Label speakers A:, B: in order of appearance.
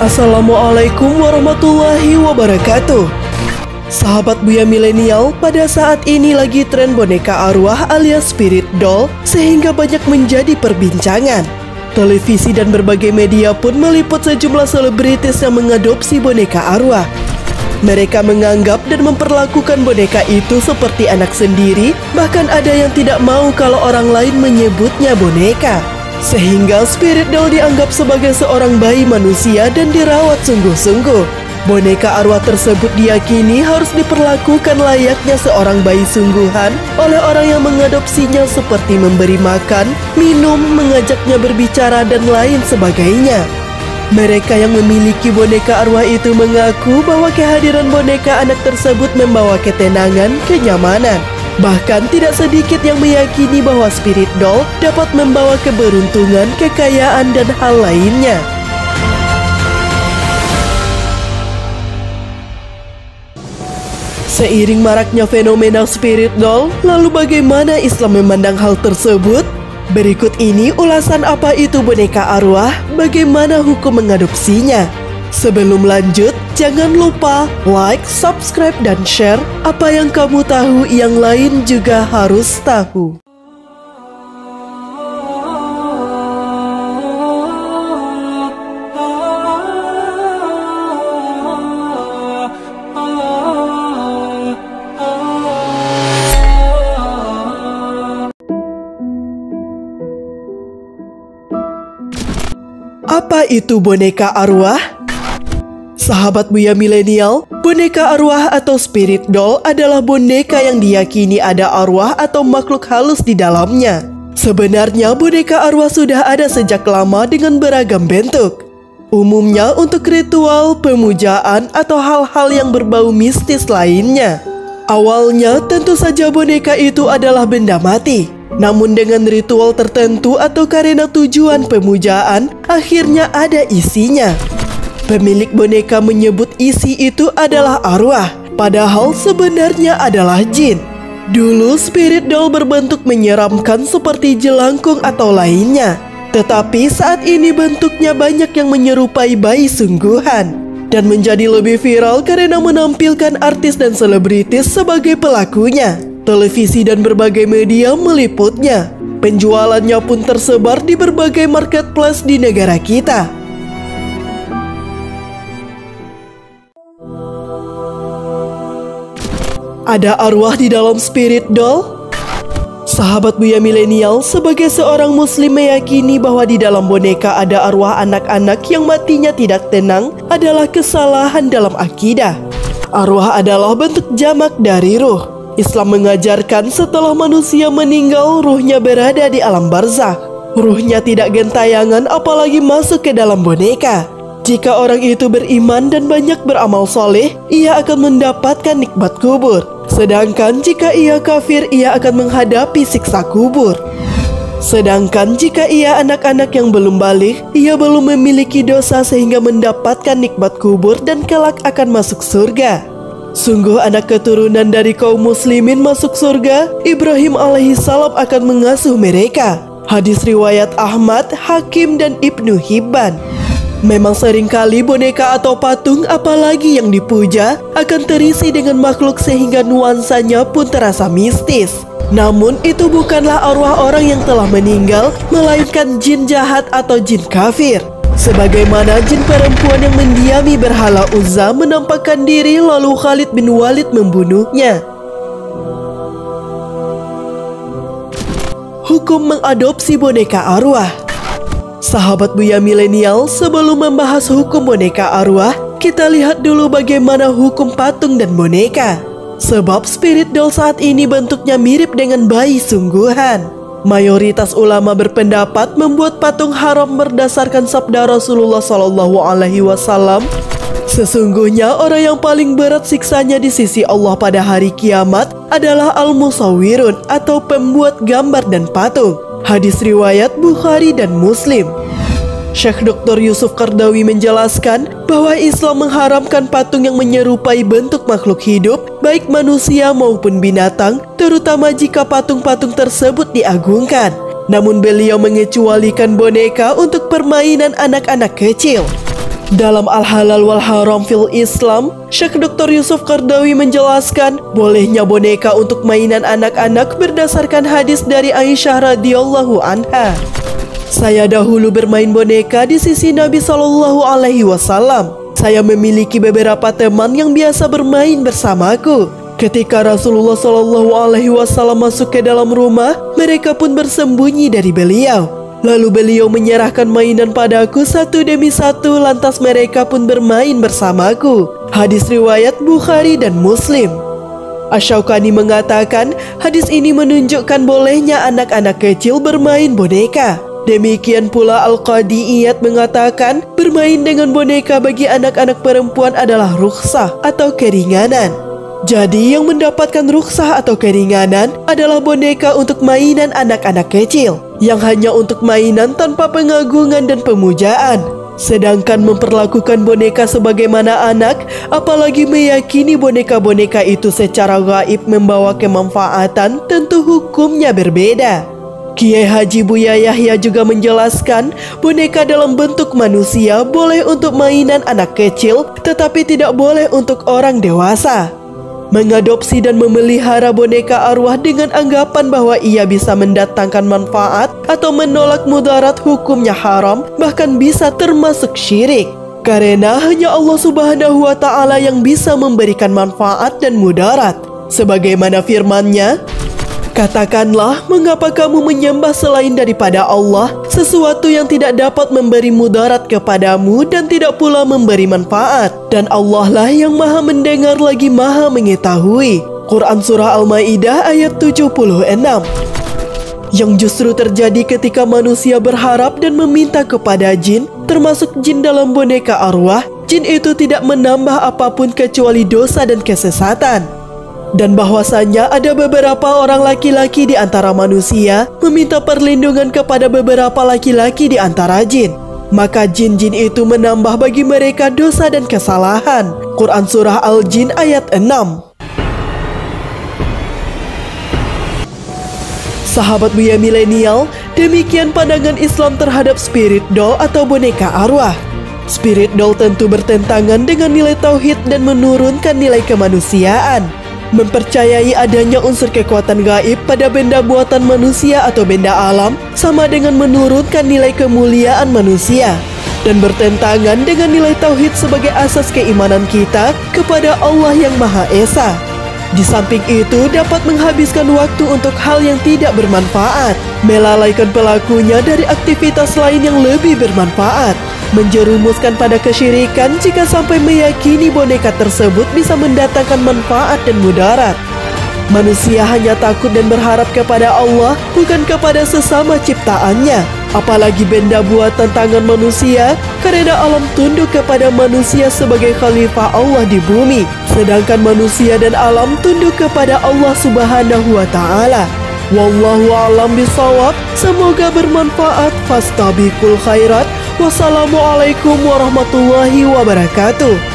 A: Assalamualaikum warahmatullahi wabarakatuh. Sahabat Buya Milenial, pada saat ini lagi tren boneka arwah alias spirit doll sehingga banyak menjadi perbincangan. Televisi dan berbagai media pun meliput sejumlah selebritis yang mengadopsi boneka arwah. Mereka menganggap dan memperlakukan boneka itu seperti anak sendiri, bahkan ada yang tidak mau kalau orang lain menyebutnya boneka. Sehingga spirit doll dianggap sebagai seorang bayi manusia dan dirawat sungguh-sungguh. Boneka arwah tersebut diyakini harus diperlakukan layaknya seorang bayi sungguhan oleh orang yang mengadopsinya, seperti memberi makan, minum, mengajaknya berbicara, dan lain sebagainya. Mereka yang memiliki boneka arwah itu mengaku bahwa kehadiran boneka anak tersebut membawa ketenangan, kenyamanan. Bahkan tidak sedikit yang meyakini bahwa spirit doll dapat membawa keberuntungan, kekayaan, dan hal lainnya. Seiring maraknya fenomena spirit doll, lalu bagaimana Islam memandang hal tersebut? Berikut ini ulasan apa itu boneka arwah, bagaimana hukum mengadopsinya. Sebelum lanjut, jangan lupa like, subscribe, dan share. Apa yang kamu tahu, yang lain juga harus tahu. Apa itu boneka arwah? Sahabat Buya Milenial, boneka arwah atau spirit doll adalah boneka yang diyakini ada arwah atau makhluk halus di dalamnya. Sebenarnya boneka arwah sudah ada sejak lama dengan beragam bentuk. Umumnya untuk ritual, pemujaan, atau hal-hal yang berbau mistis lainnya. Awalnya tentu saja boneka itu adalah benda mati. Namun dengan ritual tertentu atau karena tujuan pemujaan, akhirnya ada isinya. Pemilik boneka menyebut isi itu adalah arwah, padahal sebenarnya adalah jin. Dulu spirit doll berbentuk menyeramkan seperti jelangkung atau lainnya. Tetapi saat ini bentuknya banyak yang menyerupai bayi sungguhan. Dan menjadi lebih viral karena menampilkan artis dan selebritis sebagai pelakunya. Televisi dan berbagai media meliputnya. Penjualannya pun tersebar di berbagai marketplace di negara kita. Ada arwah di dalam spirit doll? Sahabat Buya Milenial, sebagai seorang muslim meyakini bahwa di dalam boneka ada arwah anak-anak yang matinya tidak tenang adalah kesalahan dalam akidah. Arwah adalah bentuk jamak dari ruh. Islam mengajarkan setelah manusia meninggal, ruhnya berada di alam barzakh. Ruhnya tidak gentayangan apalagi masuk ke dalam boneka. Jika orang itu beriman dan banyak beramal soleh, ia akan mendapatkan nikmat kubur. Sedangkan jika ia kafir, ia akan menghadapi siksa kubur. Sedangkan jika ia anak-anak yang belum balik, ia belum memiliki dosa sehingga mendapatkan nikmat kubur dan kelak akan masuk surga. Sungguh anak keturunan dari kaum muslimin masuk surga, Ibrahim alaihissalam akan mengasuh mereka. Hadis riwayat Ahmad, Hakim, dan Ibnu Hibban. Memang seringkali boneka atau patung apalagi yang dipuja akan terisi dengan makhluk sehingga nuansanya pun terasa mistis. Namun itu bukanlah arwah orang yang telah meninggal, melainkan jin jahat atau jin kafir. Sebagaimana jin perempuan yang mendiami berhala Uzza menampakkan diri lalu Khalid bin Walid membunuhnya. Hukum mengadopsi boneka arwah. Sahabat Buya Milenial, sebelum membahas hukum boneka arwah, kita lihat dulu bagaimana hukum patung dan boneka. Sebab spirit doll saat ini bentuknya mirip dengan bayi sungguhan. Mayoritas ulama berpendapat membuat patung haram berdasarkan sabda Rasulullah SAW. Sesungguhnya orang yang paling berat siksanya di sisi Allah pada hari kiamat adalah al-musawwirun atau pembuat gambar dan patung. Hadis riwayat Bukhari dan Muslim. Syekh Dr. Yusuf Qardawi menjelaskan bahwa Islam mengharamkan patung yang menyerupai bentuk makhluk hidup, baik manusia maupun binatang, terutama jika patung-patung tersebut diagungkan. Namun beliau mengecualikan boneka untuk permainan anak-anak kecil. Dalam Al-Halal wal Haram fil Islam, Syekh Dr. Yusuf Qardawi menjelaskan bolehnya boneka untuk mainan anak-anak berdasarkan hadis dari Aisyah radhiyallahu anha. Saya dahulu bermain boneka di sisi Nabi Shallallahu Alaihi Wasallam. Saya memiliki beberapa teman yang biasa bermain bersamaku. Ketika Rasulullah Shallallahu Alaihi Wasallam masuk ke dalam rumah, mereka pun bersembunyi dari beliau. Lalu beliau menyerahkan mainan padaku satu demi satu, lantas mereka pun bermain bersamaku. Hadis riwayat Bukhari dan Muslim. Asy-Syaukani mengatakan hadis ini menunjukkan bolehnya anak-anak kecil bermain boneka. Demikian pula Al-Qadi Iyad mengatakan bermain dengan boneka bagi anak-anak perempuan adalah rukhsah atau keringanan. Jadi yang mendapatkan rukhsah atau keringanan adalah boneka untuk mainan anak-anak kecil, yang hanya untuk mainan tanpa pengagungan dan pemujaan. Sedangkan memperlakukan boneka sebagaimana anak, apalagi meyakini boneka-boneka itu secara gaib membawa kemanfaatan, tentu hukumnya berbeda. Kiai Haji Buya Yahya juga menjelaskan boneka dalam bentuk manusia boleh untuk mainan anak kecil, tetapi tidak boleh untuk orang dewasa. Mengadopsi dan memelihara boneka arwah dengan anggapan bahwa ia bisa mendatangkan manfaat atau menolak mudarat hukumnya haram, bahkan bisa termasuk syirik. Karena hanya Allah Subhanahu wa Ta'ala yang bisa memberikan manfaat dan mudarat. Sebagaimana firman-Nya, katakanlah, mengapa kamu menyembah selain daripada Allah, sesuatu yang tidak dapat memberi mudarat kepadamu dan tidak pula memberi manfaat. Dan Allah lah yang maha mendengar lagi maha mengetahui. Quran Surah Al-Ma'idah ayat 76. Yang justru terjadi ketika manusia berharap dan meminta kepada jin, termasuk jin dalam boneka arwah, jin itu tidak menambah apapun kecuali dosa dan kesesatan. Dan bahwasanya ada beberapa orang laki-laki di antara manusia meminta perlindungan kepada beberapa laki-laki di antara jin. Maka jin-jin itu menambah bagi mereka dosa dan kesalahan. Quran Surah Al-Jin ayat 6. Sahabat Buya Milenial, demikian pandangan Islam terhadap spirit doll atau boneka arwah. Spirit doll tentu bertentangan dengan nilai tauhid dan menurunkan nilai kemanusiaan. Mempercayai adanya unsur kekuatan gaib pada benda buatan manusia atau benda alam sama dengan menurunkan nilai kemuliaan manusia dan bertentangan dengan nilai tauhid sebagai asas keimanan kita kepada Allah yang Maha Esa. Di samping itu dapat menghabiskan waktu untuk hal yang tidak bermanfaat, melalaikan pelakunya dari aktivitas lain yang lebih bermanfaat, menjerumuskan pada kesyirikan jika sampai meyakini boneka tersebut bisa mendatangkan manfaat dan mudarat. Manusia hanya takut dan berharap kepada Allah, bukan kepada sesama ciptaannya, apalagi benda buatan tangan manusia, karena alam tunduk kepada manusia sebagai khalifah Allah di bumi, sedangkan manusia dan alam tunduk kepada Allah Subhanahu wa Ta'ala. Wallahu a'lam bishawab. Semoga bermanfaat. Fastabiqul khairat. Wassalamualaikum warahmatullahi wabarakatuh.